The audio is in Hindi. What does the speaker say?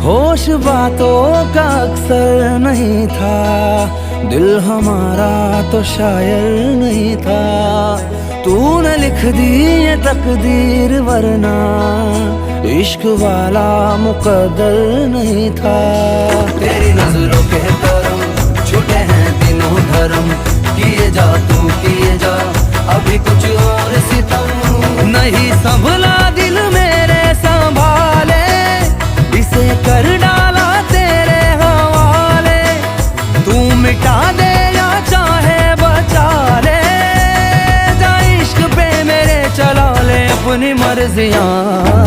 होश बातों का अक्सर नहीं था, दिल हमारा तो शायर नहीं था। तूने लिख दी ये तकदीर, वरना इश्क वाला मुकद्दर नहीं था। तेरी नजरों के करम छूटे हैं दिनों धर्म, किए जा तू किए जा अभी कुछ और सितम। नहीं संभला दिल मेरे संभाले, इसे कर डाला तेरे हवाले। तू मिटा दे या चाहे बचा ले, जा इश्क पे मेरे चला ले अपनी मर्जियां।